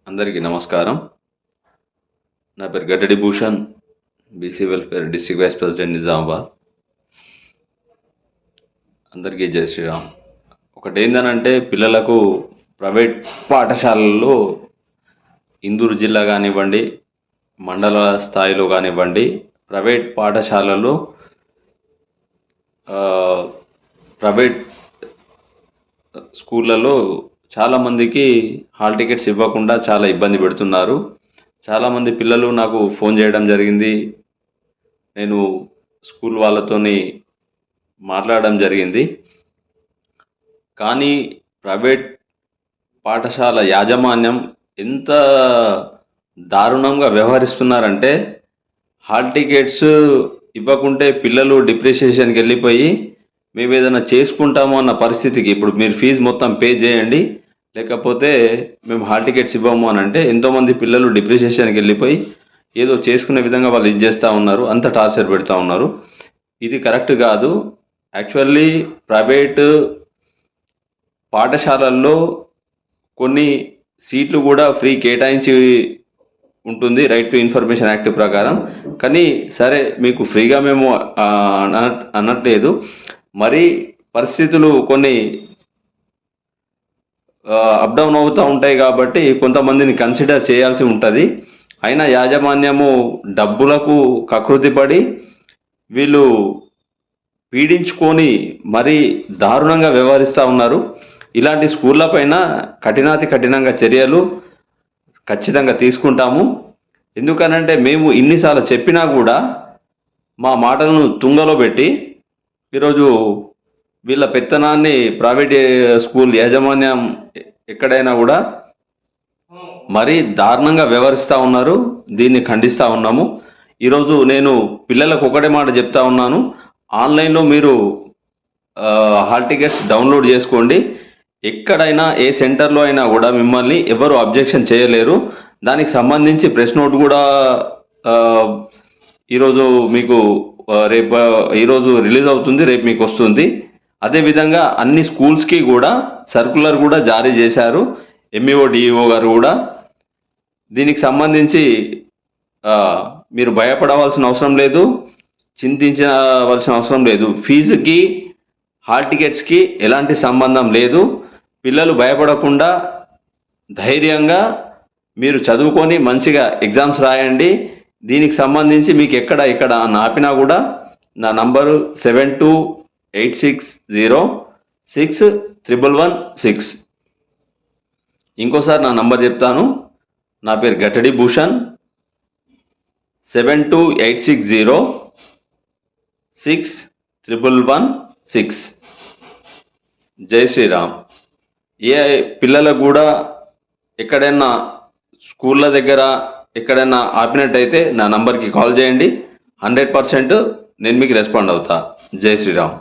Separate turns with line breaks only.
అందరికీ నమస్కారం. నా పేరు Gaddadi Bhushan, BC welfare district vice president, Nizamabad. అందరికీ జై శ్రీరామ్. ఒకటి ఏంటనంటే, పిల్లలకు ప్రైవేట్ పాఠశాలల్లో ఇందూరు జిల్లా కానివ్వండి, మండల స్థాయిలో కానివ్వండి, ప్రైవేట్ పాఠశాలల్లో ప్రైవేట్ స్కూళ్ళలో చాలామందికి హాల్ టికెట్స్ ఇవ్వకుండా చాలా ఇబ్బంది పెడుతున్నారు. చాలామంది పిల్లలు నాకు ఫోన్ చేయడం జరిగింది. నేను స్కూల్ వాళ్ళతోని మాట్లాడడం జరిగింది. కానీ ప్రైవేట్ పాఠశాల యాజమాన్యం ఎంత దారుణంగా వ్యవహరిస్తున్నారంటే, హాల్ టికెట్స్ ఇవ్వకుంటే పిల్లలు డిప్రిషియేషన్కి వెళ్ళిపోయి మేము ఏదైనా చేసుకుంటాము అన్న పరిస్థితికి, ఇప్పుడు మీరు ఫీజు మొత్తం పే చేయండి లేకపోతే మేము హాల్ టికెట్స్ ఇవ్వము అని అంటే, ఎంతోమంది పిల్లలు డిప్రిషియేషన్కి వెళ్ళిపోయి ఏదో చేసుకునే విధంగా వాళ్ళు ఇది చేస్తూ ఉన్నారు, అంత టార్చర్ పెడతా ఉన్నారు. ఇది కరెక్ట్ కాదు. యాక్చువల్లీ ప్రైవేటు పాఠశాలల్లో కొన్ని సీట్లు కూడా ఫ్రీ కేటాయించి ఉంటుంది, రైట్ టు ఇన్ఫర్మేషన్ యాక్ట్ ప్రకారం. కానీ సరే, మీకు ఫ్రీగా మేము అనట్లేదు, మరి పరిస్థితులు కొన్ని అప్ డౌన్ అవుతూ ఉంటాయి కాబట్టి కొంతమందిని కన్సిడర్ చేయాల్సి ఉంటుంది. అయినా యాజమాన్యము డబ్బులకు కకృతిపడి వీళ్ళు పీడించుకొని మరీ దారుణంగా వ్యవహరిస్తూ ఉన్నారు. ఇలాంటి స్కూళ్ళ పైన కఠినాతి కఠినంగా చర్యలు ఖచ్చితంగా తీసుకుంటాము. ఎందుకనంటే, మేము ఇన్నిసార్లు చెప్పినా కూడా మా మాటలను తుంగలో పెట్టి ఈరోజు వీళ్ళ పెత్తనాన్ని ప్రైవేట్ స్కూల్ యాజమాన్యం ఎక్కడైనా కూడా మరీ దారుణంగా వ్యవహరిస్తూ ఉన్నారు. దీన్ని ఖండిస్తూ ఉన్నాము. ఈరోజు నేను పిల్లలకు ఒకటే మాట చెప్తా ఉన్నాను, ఆన్లైన్లో మీరు హాల్ టికెట్స్ డౌన్లోడ్ చేసుకోండి. ఎక్కడైనా ఏ సెంటర్లో అయినా కూడా మిమ్మల్ని ఎవరు అబ్జెక్షన్ చేయలేరు. దానికి సంబంధించి ప్రెస్ నోట్ కూడా ఈరోజు మీకు రేపు ఈరోజు రిలీజ్ అవుతుంది, రేపు మీకు వస్తుంది. అదేవిధంగా అన్ని స్కూల్స్కి కూడా సర్కులర్ కూడా జారీ చేశారు, ఎంఈఓ డిఈఓ గారు కూడా. దీనికి సంబంధించి మీరు భయపడవలసిన అవసరం లేదు, చింతించవలసిన అవసరం లేదు. ఫీజుకి హాల్ టికెట్స్కి ఎలాంటి సంబంధం లేదు. పిల్లలు భయపడకుండా ధైర్యంగా మీరు చదువుకొని మంచిగా ఎగ్జామ్స్ రాయండి. దీనికి సంబంధించి మీకు ఎక్కడ ఆపినా కూడా నా నంబరు 7286061116. ఇంకోసారి నా నంబర్ చెప్తాను. నా పేరు గట్టడి భూషణ్, 7286061116. జై శ్రీరామ్. ఏ పిల్లలకు కూడా ఎక్కడైనా స్కూళ్ళ దగ్గర ఎక్కడైనా ఆపినట్టయితే నా నంబర్కి కాల్ చేయండి. 100% నేను మీకు రెస్పాండ్ అవుతా. జై శ్రీరామ్.